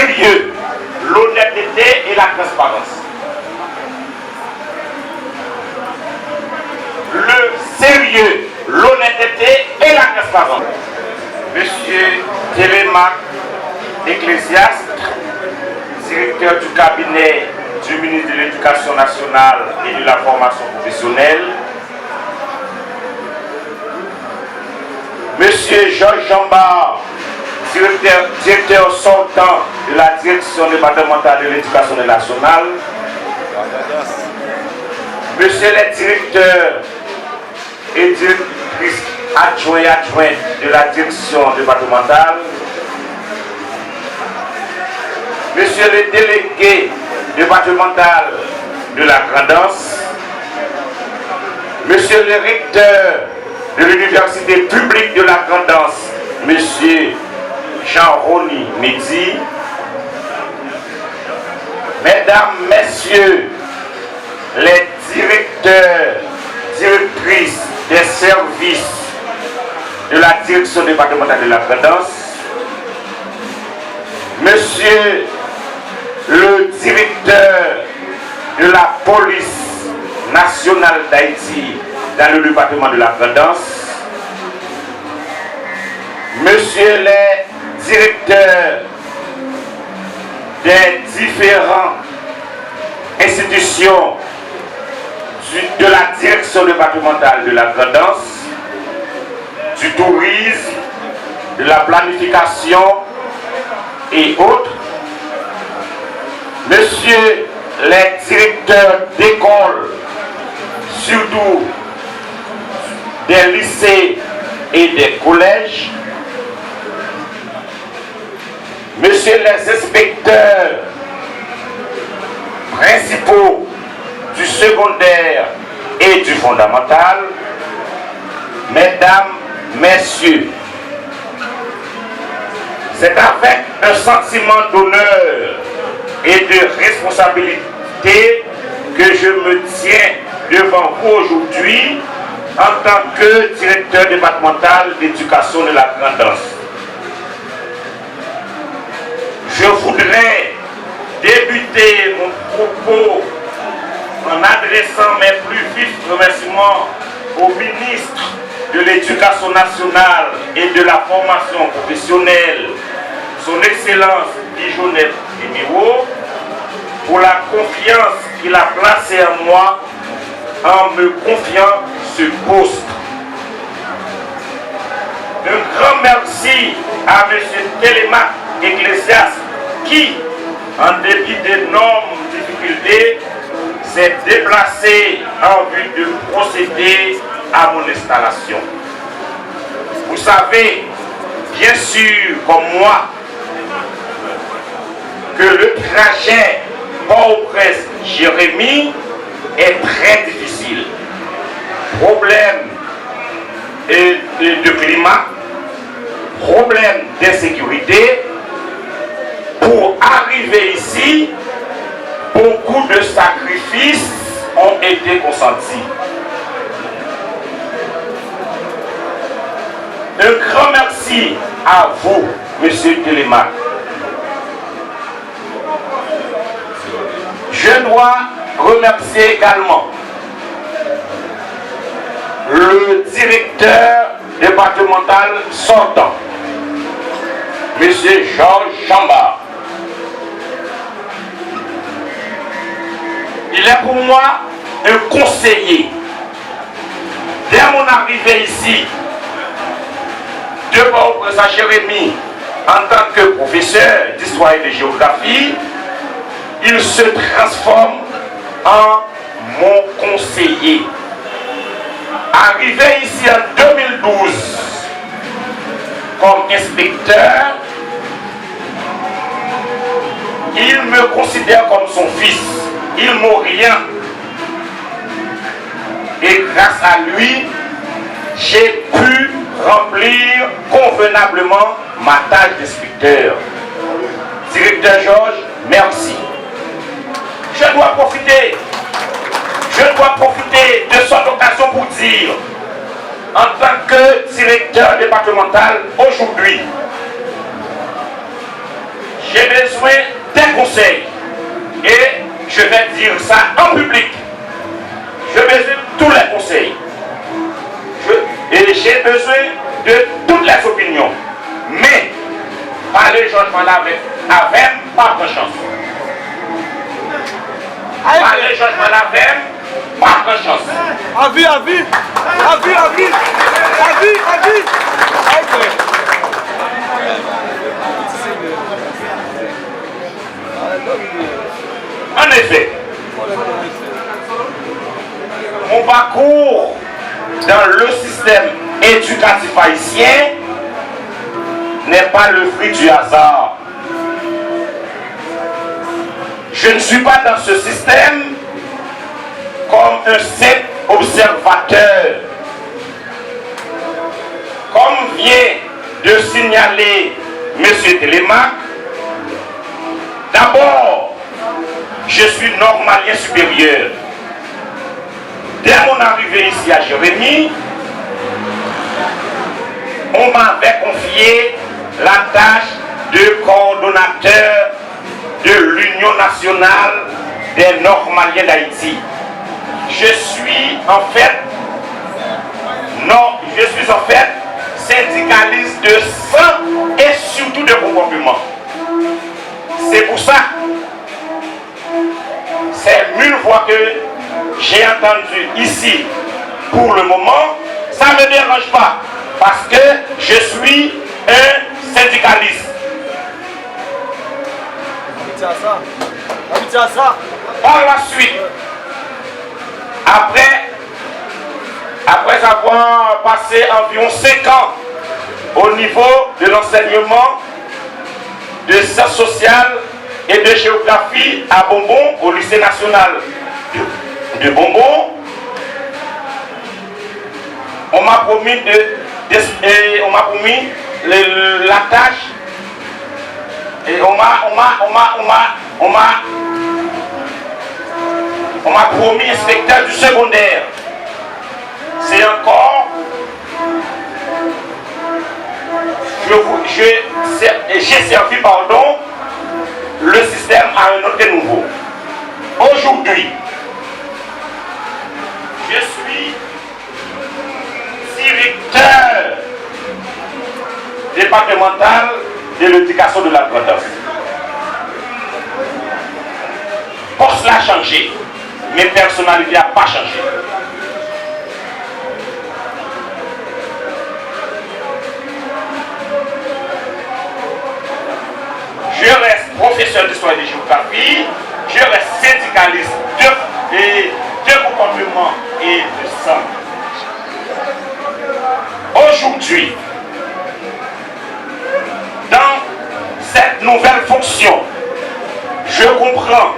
sérieux, l'honnêteté et la transparence. Le sérieux, l'honnêteté et la transparence. Monsieur Télémaque, ecclésiaste, directeur du cabinet du ministre de l'Éducation nationale et de la formation professionnelle, Monsieur Georges Jambard, directeur sortant de la direction départementale de l'Éducation nationale, Monsieur les directeurs et directrices adjoints et adjointes de la direction départementale, Monsieur le délégué départemental de la Grand'Anse, Monsieur le recteur de l'université publique de la Grand'Anse, Monsieur Jean-Rony Midi, Mesdames, Messieurs, les directeurs, directrices des services de la direction départementale de la Grand'Anse, Monsieur le directeur de la police nationale d'Haïti dans le département de la Grand'Anse, Monsieur les directeurs des différentes institutions de la direction départementale de la Grand'Anse, du tourisme, de la planification et autres, Monsieur les directeurs d'école, surtout des lycées et des collèges, Monsieur les inspecteurs principaux du secondaire et du fondamental, Mesdames, Messieurs, c'est avec un sentiment d'honneur et de responsabilité que je me tiens devant vous aujourd'hui en tant que directeur départemental d'éducation de la Grand'Anse. Je voudrais débuter mon propos en adressant mes plus vifs remerciements au ministre de l'Éducation nationale et de la formation professionnelle, son Excellence Dijonette Emiro, pour la confiance qu'il a placée en moi en me confiant ce poste. Un grand merci à M. Télémaque, ecclésiaste, qui, en dépit d'énormes difficultés, s'est déplacé en vue de procéder à mon installation. Vous savez, bien sûr, comme moi, que le trajet Port-au-Prince-Jérémie est très difficile. Problème de climat, problème d'insécurité. Pour arriver ici, beaucoup de sacrifices ont été consentis. Un grand merci à vous, Monsieur Télémaque. Je dois remercier également le directeur départemental sortant, M. Georges Jambard. Il est pour moi un conseiller. Dès mon arrivée ici, de Port-au-Prince-Jérémie, en tant que professeur d'histoire et de géographie, il se transforme en mon conseiller. Arrivé ici en 2012 comme inspecteur, il me considère comme son fils. Il m'oriente. Et grâce à lui, j'ai pu remplir convenablement ma tâche d'inspecteur. Directeur Georges, merci. Je dois profiter de cette occasion pour dire, en tant que directeur départemental aujourd'hui, j'ai besoin d'un conseil. Et je vais dire ça en public. Je besoin de tous les conseils. Et j'ai besoin de toutes les opinions. Mais, parler changement là avec pas de chance. Parler changement là avec pas de chance. À vie, à vie. À vie, à vie. À vie, à vie. En effet, mon parcours dans le système éducatif haïtien n'est pas le fruit du hasard. Je ne suis pas dans ce système comme un simple observateur. Comme vient de signaler M. Télémac, d'abord, je suis normalien supérieur. Dès mon arrivée ici à Jérémie, on m'avait confié la tâche de coordonnateur de l'Union nationale des normaliens d'Haïti. Je suis en fait syndicaliste de sang et surtout de comportement. C'est pour ça, c'est mille fois que j'ai entendu ici, pour le moment, ça ne me dérange pas, parce que je suis un syndicaliste. Par la suite, après avoir passé environ 5 ans au niveau de l'enseignement de sciences sociales et de géographie à Bonbon, au lycée national de Bonbon, on m'a promis la tâche et on m'a promis inspecteur du secondaire. C'est encore, j'ai servi, le système à un autre niveau. Aujourd'hui, je suis directeur départemental de l'éducation de la Grandance. Poste a changé, mais personnalité n'a pas changé. Je reste professeur d'histoire et de géographie, je reste syndicaliste de comportement et de sang. Aujourd'hui, dans cette nouvelle fonction, je comprends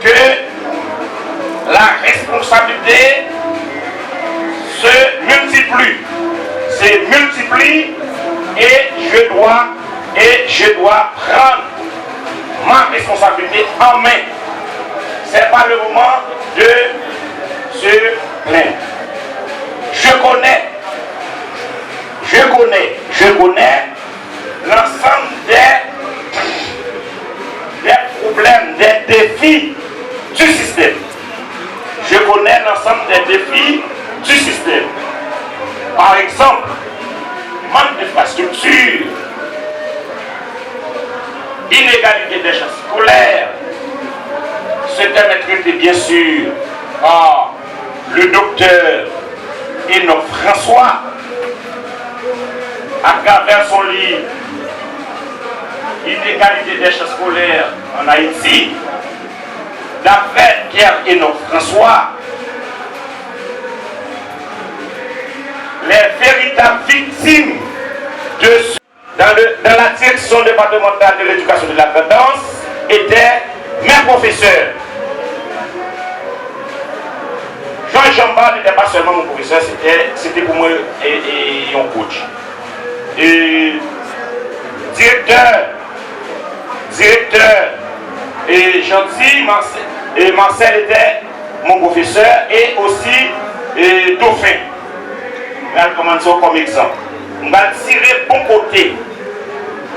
que la responsabilité se multiplie et je dois prendre ma responsabilité en main. Ce n'est pas le moment de se plaindre. Je connais l'ensemble des problèmes, des défis du système. Je connais l'ensemble des défis du système. Par exemple, manque d'infrastructure, inégalité des chances scolaires. Ce thème est traité bien sûr par le docteur Enoch François à travers son livre Inégalité des chances scolaires en Haïti. D'après Pierre Enoch François, les véritables victimes dans la direction départementale de l'éducation de la Grandance étaient mes professeurs. Jean Jambard n'était pas seulement mon professeur, c'était pour moi et un coach. Et directeur et gentil, Marcel était mon professeur et aussi dauphin. Je commence comme exemple. on va tirer bon côté.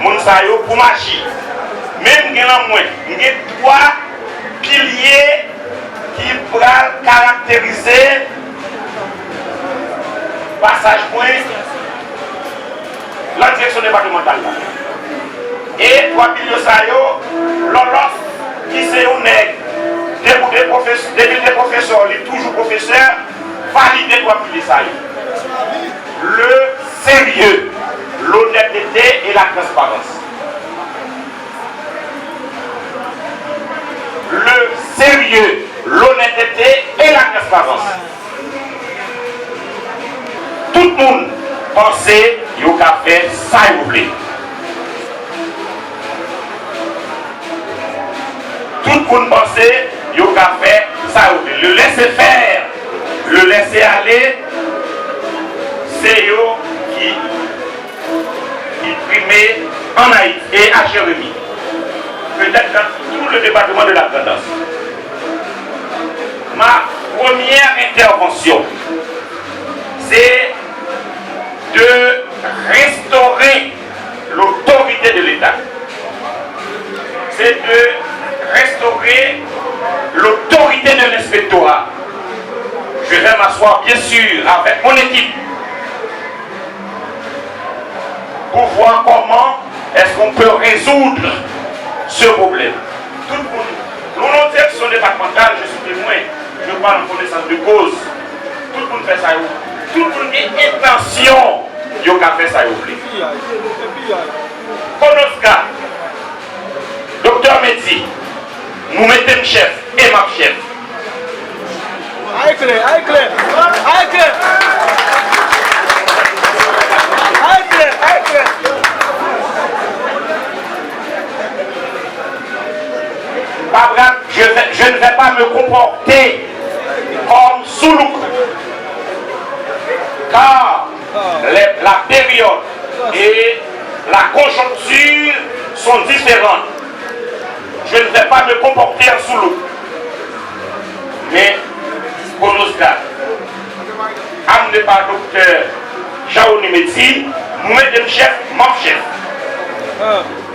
Mon sayo pour marcher. Même dans moins, il y a trois piliers qui pourront caractériser passage point la direction départementale. Et trois piliers sayo, l'autre qui c'est un nègre, des professeurs, les toujours professeurs, valider trois piliers sayo. Le sérieux, l'honnêteté et la transparence. Le sérieux, l'honnêteté et la transparence. Tout le monde pensait qu'il y a fait ça et oublié. Tout le monde pensait qu'il y a fait ça et oublié. Le laisser faire, le laisser aller, c'est eux qui primait en Haïti et à Jérémie. Peut-être dans tout le département de la tendance. Ma première intervention, c'est de restaurer l'autorité de l'État. C'est de restaurer l'autorité de l'inspectorat. Je vais m'asseoir bien sûr avec mon équipe pour voir comment est-ce qu'on peut résoudre ce problème. Tout le monde, l'on direction départementale, je suis témoin, je parle en connaissance de cause. Tout le monde fait ça. Tout le monde a intention de faire ça. Konoska, docteur Métis, nous mettons chef et ma chef. Aïe clair, aïe clair, aïe clair. Aïe clair, aïe clair. Je ne vais pas me comporter comme Soulouk, car la période et la conjoncture sont différentes. Je ne vais pas me comporter en Soulouk. Mais, Konoska, amené par le docteur Jaouni Métis, nous mettons chef, mon chef.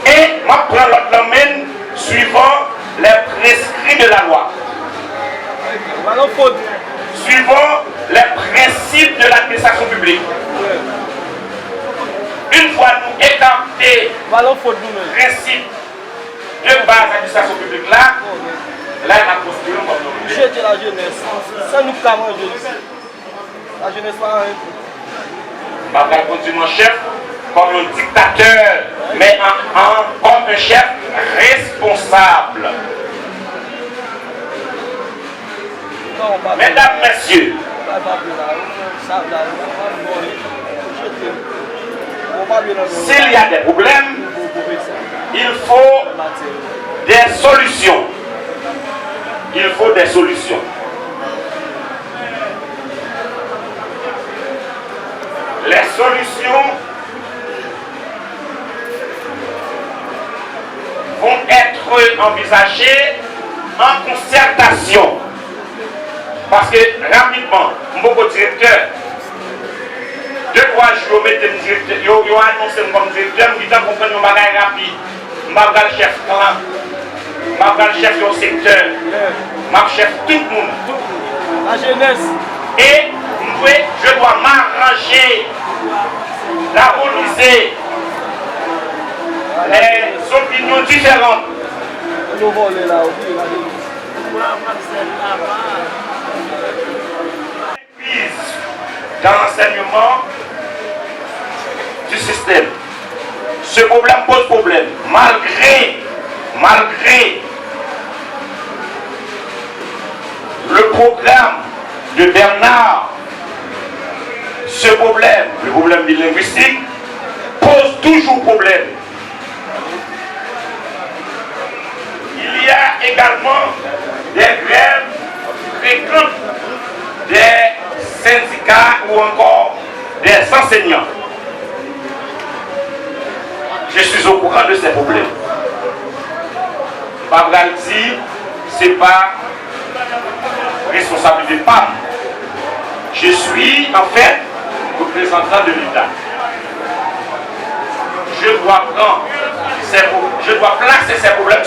Et je prends l'autre domaine suivant les prescrits de la loi. Suivant les principes de l'administration publique. Une fois nous écartés les principes de base de l'administration publique là, il a postulé comme nous. Jeter la jeunesse, ça nous pas manger. La jeunesse pas rien. Je vais continuer mon chef comme un dictateur, mais comme un chef responsable. Mesdames, messieurs, s'il y a des problèmes, il faut des solutions. Il faut des solutions. Les solutions vont être envisagées en concertation. Parce que rapidement, mon directeur, 2-3 jours, il a annoncé comme directeur, il dit qu'on prenne un bagage rapide. Je vais le chef clan, je vais le chef du secteur, je vais le chef tout le monde. La jeunesse. Et je dois m'arranger, harmoniser les opinions différentes. Dans l'enseignement du système, ce problème pose problème, malgré le programme de Bernard. Ce problème, le problème linguistique, pose toujours problème. Il y a également des grèves fréquentes des syndicats ou encore des enseignants. Je suis au courant de ces problèmes. Babralti, ce n'est pas responsabilité PAM. Je suis en fait représentant de l'État. je dois placer ces problèmes